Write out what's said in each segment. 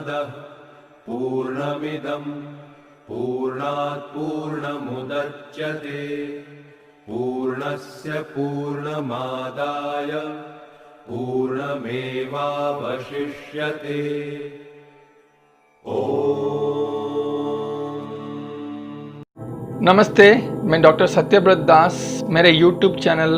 पूर्णमदः पूर्णमिदं पूर्णात् पूर्णमुदच्यते पूर्णस्य पूर्णमादाय पूर्णमेवावशिष्यते। नमस्ते, मैं डॉक्टर सत्यव्रत दास मेरे YouTube channel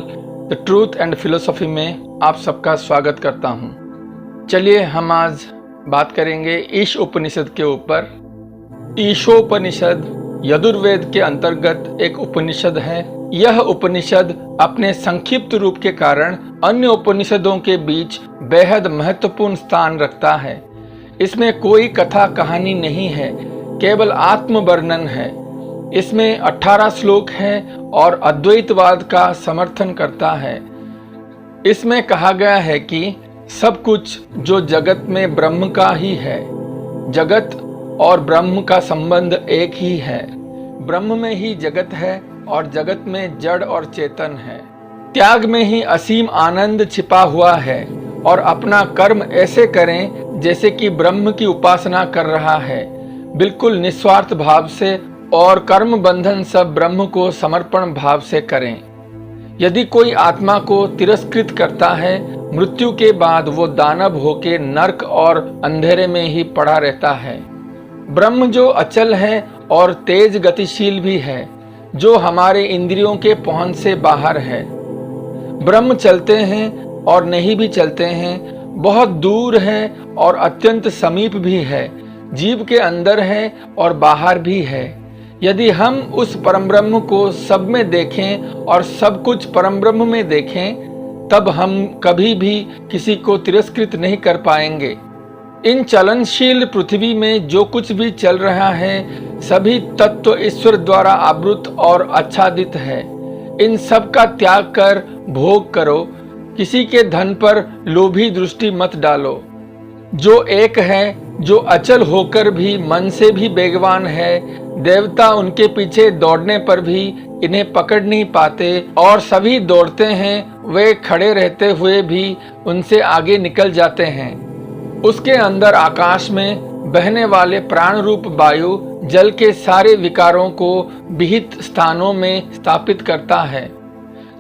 the truth and philosophy में आप सबका स्वागत करता हूँ। चलिए हम आज बात करेंगे ईश उपनिषद के ऊपर। ईशोपनिषद यजुर्वेद के अंतर्गत एक उपनिषद है। यह उपनिषद अपने संक्षिप्त रूप के कारण अन्य उपनिषदों के बीच बेहद महत्वपूर्ण स्थान रखता है। इसमें कोई कथा कहानी नहीं है, केवल आत्मवर्णन है। इसमें 18 श्लोक हैं और अद्वैतवाद का समर्थन करता है। इसमें कहा गया है कि सब कुछ जो जगत में ब्रह्म का ही है। जगत और ब्रह्म का संबंध एक ही है। ब्रह्म में ही जगत है और जगत में जड़ और चेतन है। त्याग में ही असीम आनंद छिपा हुआ है और अपना कर्म ऐसे करें जैसे कि ब्रह्म की उपासना कर रहा है, बिल्कुल निस्वार्थ भाव से, और कर्म बंधन सब ब्रह्म को समर्पण भाव से करें। यदि कोई आत्मा को तिरस्कृत करता है, मृत्यु के बाद वो दानव होके नरक और अंधेरे में ही पड़ा रहता है। ब्रह्म जो अचल है और तेज गतिशील भी है, जो हमारे इंद्रियों के पहुंच से बाहर है। ब्रह्म चलते हैं और नहीं भी चलते हैं, बहुत दूर है और अत्यंत समीप भी है, जीव के अंदर है और बाहर भी है। यदि हम उस परमब्रह्म को सब में देखें और सब कुछ परमब्रह्म में देखें, तब हम कभी भी किसी को तिरस्कृत नहीं कर पाएंगे। इन चलनशील पृथ्वी में जो कुछ भी चल रहा है, सभी तत्व ईश्वर द्वारा आवृत और आच्छादित है। इन सब का त्याग कर भोग करो। किसी के धन पर लोभी दृष्टि मत डालो। जो एक है, जो अचल होकर भी मन से भी बेगवान है, देवता उनके पीछे दौड़ने पर भी इन्हें पकड़ नहीं पाते, और सभी दौड़ते हैं, वे खड़े रहते हुए भी उनसे आगे निकल जाते हैं। उसके अंदर आकाश में बहने वाले प्राण रूप वायु जल के सारे विकारों को विहित स्थानों में स्थापित करता है।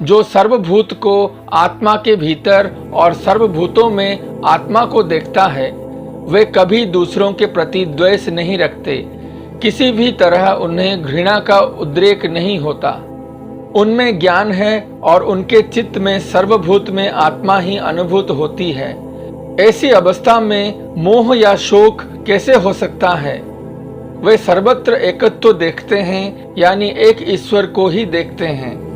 जो सर्वभूत को आत्मा के भीतर और सर्वभूतों में आत्मा को देखता है, वे कभी दूसरों के प्रति द्वेष नहीं रखते। किसी भी तरह उन्हें घृणा का उद्रेक नहीं होता। उनमें ज्ञान है और उनके चित्त में सर्वभूत में आत्मा ही अनुभूत होती है। ऐसी अवस्था में मोह या शोक कैसे हो सकता है? वे सर्वत्र एकत्व देखते हैं, यानी एक ईश्वर को ही देखते हैं।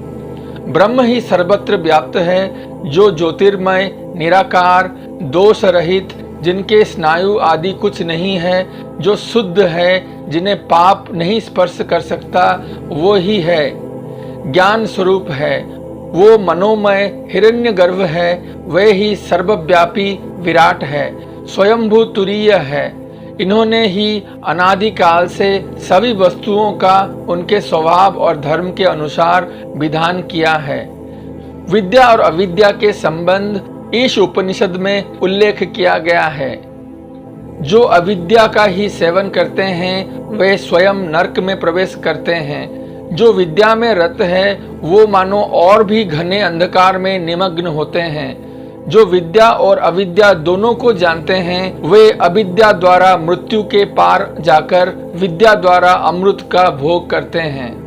ब्रह्म ही सर्वत्र व्याप्त है, जो ज्योतिर्मय, निराकार, दोष रहित, जिनके स्नायु आदि कुछ नहीं है, जो शुद्ध है, जिन्हें पाप नहीं स्पर्श कर सकता, वो ही है। ज्ञान स्वरूप है, वो मनोमय हिरण्यगर्भ है, वे ही सर्वव्यापी विराट है, स्वयंभू तुरीय है। इन्होंने ही अनादिकाल से सभी वस्तुओं का उनके स्वभाव और धर्म के अनुसार विधान किया है। विद्या और अविद्या के संबंध ईश उपनिषद में उल्लेख किया गया है। जो अविद्या का ही सेवन करते हैं, वे स्वयं नरक में प्रवेश करते हैं। जो विद्या में रत है, वो मानो और भी घने अंधकार में निमग्न होते हैं। जो विद्या और अविद्या दोनों को जानते हैं, वे अविद्या द्वारा मृत्यु के पार जाकर विद्या द्वारा अमृत का भोग करते हैं।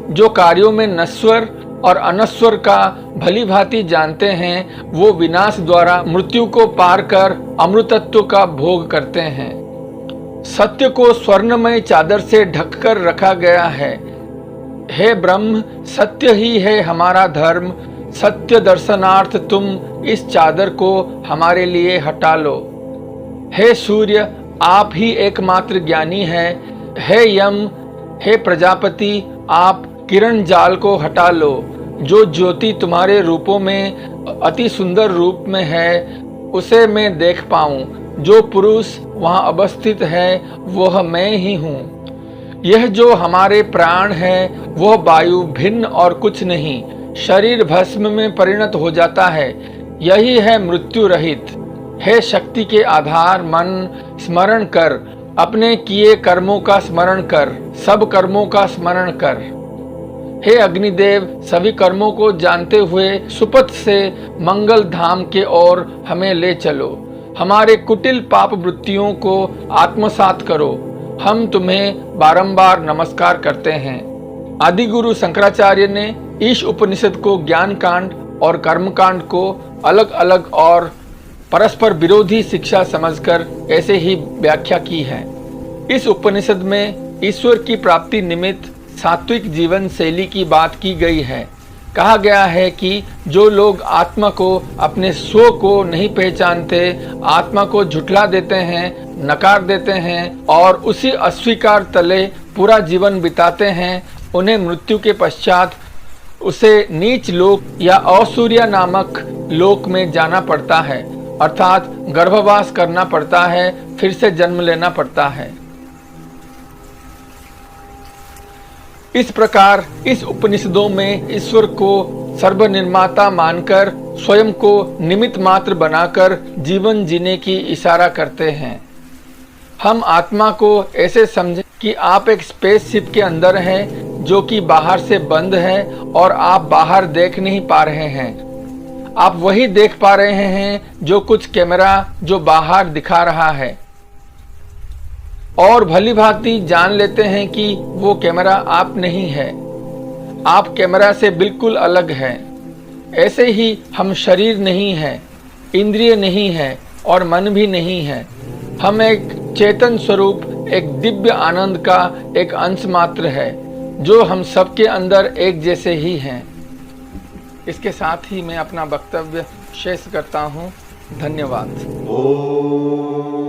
जो कार्यों में नश्वर और अनश्वर का भली भांति जानते हैं, वो विनाश द्वारा मृत्यु को पार कर अमृतत्व का भोग करते हैं। सत्य को स्वर्णमय चादर से ढककर रखा गया है। हे ब्रह्म, सत्य ही है हमारा धर्म। सत्य दर्शनार्थ तुम इस चादर को हमारे लिए हटा लो। हे सूर्य, आप ही एकमात्र ज्ञानी है। हे यम, हे प्रजापति, आप किरण जाल को हटा लो। जो ज्योति तुम्हारे रूपों में अति सुंदर रूप में है, उसे मैं देख पाऊं। जो पुरुष वहां अवस्थित है, वह मैं ही हूँ। यह जो हमारे प्राण है, वह वायु भिन्न और कुछ नहीं। शरीर भस्म में परिणत हो जाता है। यही है मृत्यु रहित। हे शक्ति के आधार मन, स्मरण कर, अपने किए कर्मों का स्मरण कर, सब कर्मों का स्मरण कर। हे अग्निदेव, सभी कर्मों को जानते हुए सुपथ से मंगल धाम के ओर हमें ले चलो। हमारे कुटिल पाप वृत्तियों को आत्मसात करो। हम तुम्हें बारंबार नमस्कार करते हैं। आदि गुरु शंकराचार्य ने ईश उपनिषद को ज्ञान कांड और कर्म कांड को अलग अलग और परस्पर विरोधी शिक्षा समझकर ऐसे ही व्याख्या की है। इस उपनिषद में ईश्वर की प्राप्ति निमित्त सात्विक जीवन शैली की बात की गई है। कहा गया है कि जो लोग आत्मा को, अपने स्व को नहीं पहचानते, आत्मा को झुठला देते हैं, नकार देते हैं और उसी अस्वीकार तले पूरा जीवन बिताते हैं, उन्हें मृत्यु के पश्चात उसे नीच लोक या असुरिया नामक लोक में जाना पड़ता है, अर्थात गर्भवास करना पड़ता है, फिर से जन्म लेना पड़ता है। इस प्रकार इस उपनिषदों में ईश्वर को सर्वनिर्माता मानकर स्वयं को निमित्त मात्र बनाकर जीवन जीने की इशारा करते हैं। हम आत्मा को ऐसे समझें कि आप एक स्पेसशिप के अंदर हैं जो कि बाहर से बंद है और आप बाहर देख नहीं पा रहे हैं। आप वही देख पा रहे हैं जो कुछ कैमरा जो बाहर दिखा रहा है, और भली भांति जान लेते हैं कि वो कैमरा आप नहीं है, आप कैमरा से बिल्कुल अलग हैं। ऐसे ही हम शरीर नहीं है, इंद्रिय नहीं है और मन भी नहीं है। हम एक चेतन स्वरूप, एक दिव्य आनंद का एक अंश मात्र है जो हम सबके अंदर एक जैसे ही हैं। इसके साथ ही मैं अपना वक्तव्य शेष करता हूँ। धन्यवाद। ॐ